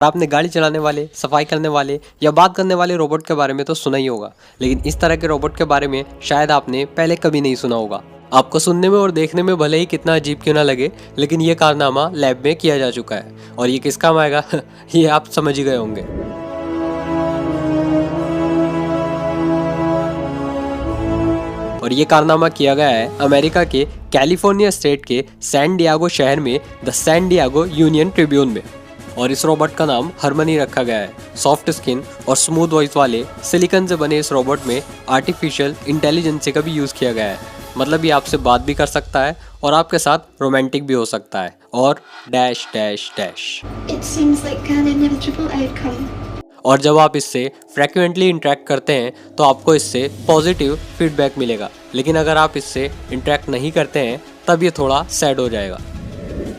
आपने गाड़ी चलाने वाले, सफाई करने वाले या बात करने वाले रोबोट के बारे में तो सुना ही होगा, लेकिन इस तरह के रोबोट के बारे में शायद आपने पहले कभी नहीं सुना होगा। आपको सुनने में और देखने में भले ही कितना अजीब क्यों ना लगे, लेकिन ये कारनामा लैब में किया जा चुका है और ये किस काम आएगा ये आप समझ ही गए होंगे। और ये कारनामा किया गया है अमेरिका के कैलिफोर्निया स्टेट के सैन डियागो शहर में the San Diego Union Tribune में। और इस रोबोट का नाम हरमनी रखा गया है। सॉफ्ट स्किन और स्मूथ वॉइस वाले सिलिकॉन से बने इस रोबोट में आर्टिफिशियल इंटेलिजेंस का भी यूज़ किया गया है। मतलब ये आपसे बात भी कर सकता है और आपके साथ रोमांटिक भी हो सकता है और dash dash dash. It seems like an inevitable outcome. और जब आप इससे फ्रिक्वेंटली इंटरेक्ट करते हैं तो आपको इससे पॉजिटिव फीडबैक मिलेगा, लेकिन अगर आप इससे इंटरेक्ट नहीं करते हैं तब ये थोड़ा सैड हो जाएगा।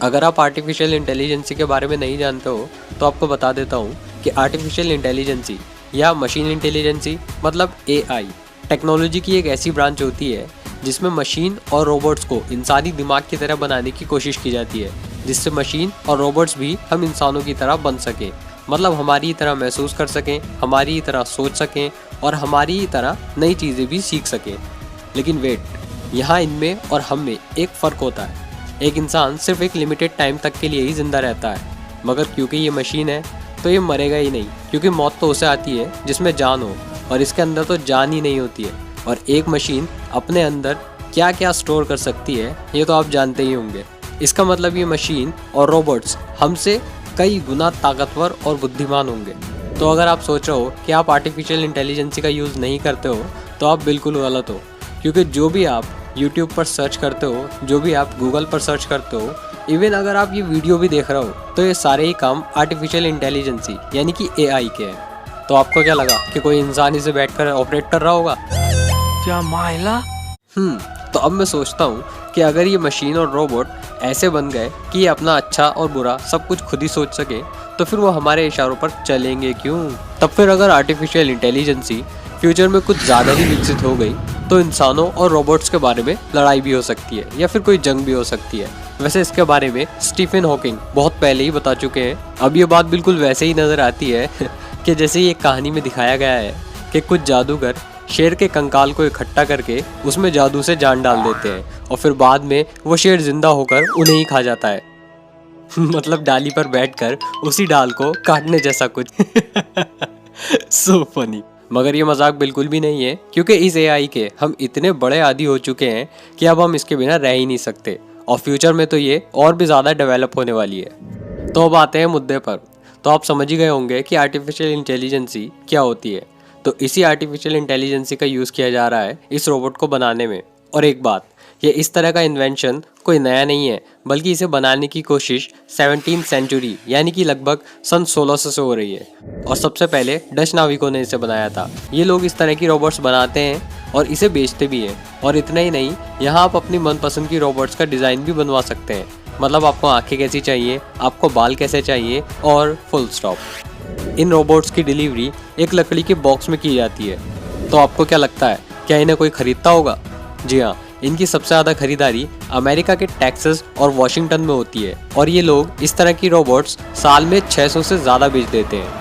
अगर आप आर्टिफिशियल इंटेलिजेंसी के बारे में नहीं जानते हो तो आपको बता देता हूँ कि आर्टिफिशियल इंटेलिजेंसी या मशीन इंटेलिजेंसी मतलब AI टेक्नोलॉजी की एक ऐसी ब्रांच होती है जिसमें मशीन और रोबोट्स को इंसानी दिमाग की तरह बनाने की कोशिश की जाती है, जिससे मशीन और रोबोट्स भी हम इंसानों की तरह बन सकें। मतलब हमारी तरह महसूस कर सकें, हमारी तरह सोच सकें और हमारी तरह नई चीज़ें भी सीख सकें। लेकिन वेट, यहाँ इनमें और हम में एक फ़र्क होता है। एक इंसान सिर्फ एक लिमिटेड टाइम तक के लिए ही ज़िंदा रहता है, मगर क्योंकि ये मशीन है तो ये मरेगा ही नहीं, क्योंकि मौत तो उसे आती है जिसमें जान हो, और इसके अंदर तो जान ही नहीं होती है। और एक मशीन अपने अंदर क्या क्या स्टोर कर सकती है ये तो आप जानते ही होंगे। इसका मतलब ये मशीन और रोबोट्स हमसे कई गुना ताकतवर और बुद्धिमान होंगे। तो अगर आप सोच रहे हो कि आप आर्टिफिशियल इंटेलिजेंसी का यूज़ नहीं करते हो तो आप बिल्कुल गलत हो, क्योंकि जो भी आप YouTube पर सर्च करते हो, जो भी आप Google पर सर्च करते हो, इवन अगर आप ये वीडियो भी देख रहे हो तो ये सारे ही काम आर्टिफिशियल इंटेलिजेंसी यानी कि AI के हैं। तो आपको क्या लगा कि कोई इंसान इसे बैठकर ऑपरेट कर रहा होगा? क्या माइला? तो अब मैं सोचता हूँ कि अगर ये मशीन और रोबोट ऐसे बन गए कि ये अपना अच्छा और बुरा सब कुछ खुद ही सोच सके, तो फिर वो हमारे इशारों पर चलेंगे क्यों? तब फिर अगर आर्टिफिशियल इंटेलिजेंसी फ्यूचर में कुछ ज़्यादा ही विकसित हो गई तो इंसानों और रोबोट्स के बारे में लड़ाई भी हो सकती है या फिर कोई जंग भी हो सकती है। वैसे इसके बारे में स्टीफन हॉकिंग बहुत पहले ही बता चुके हैं। अब ये बात बिल्कुल वैसे ही नज़र आती है कि जैसे ही एक कहानी में दिखाया गया है कि कुछ जादूगर शेर के कंकाल को इकट्ठा करके उसमें जादू से जान डाल देते हैं और फिर बाद में वो शेर जिंदा होकर उन्हें ही खा जाता है मतलब डाली पर बैठकर उसी डाल को काटने जैसा कुछ सो फनी। मगर ये मजाक बिल्कुल भी नहीं है, क्योंकि इस AI के हम इतने बड़े आदी हो चुके हैं कि अब हम इसके बिना रह ही नहीं सकते और फ्यूचर में तो ये और भी ज़्यादा डेवलप होने वाली है। तो अब आते हैं मुद्दे पर। तो आप समझ ही गए होंगे कि आर्टिफिशियल इंटेलिजेंसी क्या होती है। तो इसी आर्टिफिशियल इंटेलिजेंसी का यूज़ किया जा रहा है इस रोबोट को बनाने में। और एक बात, ये इस तरह का इन्वेंशन कोई नया नहीं है, बल्कि इसे बनाने की कोशिश 17वीं सेंचुरी यानी कि लगभग सन 1600 से हो रही है। और सबसे पहले डच नाविकों ने इसे बनाया था। ये लोग इस तरह की रोबोट्स बनाते हैं और इसे बेचते भी हैं। और इतना ही नहीं, यहाँ आप अपनी मनपसंद की रोबोट्स का डिज़ाइन भी बनवा सकते हैं। मतलब आपको आंखें कैसी चाहिए, आपको बाल कैसे चाहिए और फुल स्टॉप। इन रोबोट्स की डिलीवरी एक लकड़ी के बॉक्स में की जाती है। तो आपको क्या लगता है, क्या इन्हें कोई खरीदता होगा? जी हाँ, इनकी सबसे ज़्यादा खरीदारी अमेरिका के टेक्सास और वॉशिंगटन में होती है। और ये लोग इस तरह की रोबोट्स साल में 600 से ज़्यादा बेच देते हैं।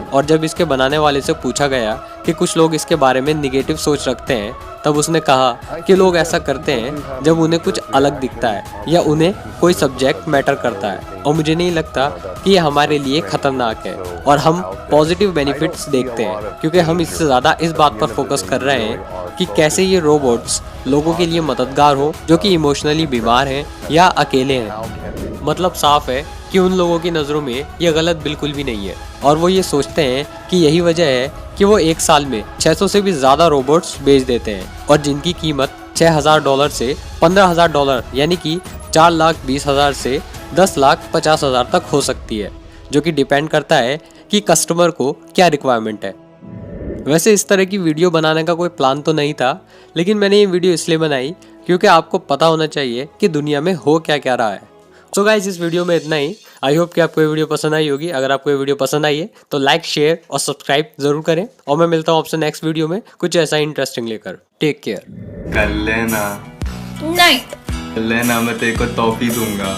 और जब इसके बनाने वाले से पूछा गया कि कुछ लोग इसके बारे में निगेटिव सोच रखते हैं, तब उसने कहा कि लोग ऐसा करते हैं जब उन्हें कुछ अलग दिखता है या उन्हें कोई सब्जेक्ट मैटर करता है। और मुझे नहीं लगता कि ये हमारे लिए खतरनाक है और हम पॉजिटिव बेनिफिट्स देखते हैं, क्योंकि हम इससे ज़्यादा इस बात पर फोकस कर रहे हैं कि कैसे ये रोबोट्स लोगों के लिए मददगार हो जो कि इमोशनली बीमार हैं या अकेले हैं। मतलब साफ है कि उन लोगों की नज़रों में ये गलत बिल्कुल भी नहीं है और वो ये सोचते हैं कि यही वजह है कि वो एक साल में 600 से भी ज़्यादा रोबोट्स बेच देते हैं और जिनकी कीमत $6,000 से $15,000 यानी कि 4,20,000 से 10,50,000 तक हो सकती है, जो कि डिपेंड करता है कि कस्टमर को क्या रिक्वायरमेंट है। वैसे इस तरह की वीडियो बनाने का कोई प्लान तो नहीं था, लेकिन मैंने ये वीडियो इसलिए बनाई क्योंकि आपको पता होना चाहिए कि दुनिया में हो क्या क्या रहा है। सो गाइस, इस वीडियो में इतना ही। आई होप कि आपको ये वीडियो पसंद आई होगी। अगर आपको ये वीडियो पसंद आई है तो लाइक, शेयर और सब्सक्राइब जरूर करें और मैं मिलता हूँ आपसे नेक्स्ट वीडियो में कुछ ऐसा इंटरेस्टिंग लेकर। Take care. कर लेना नहीं। कर लेना, मैं तेरे को टॉफी दूंगा।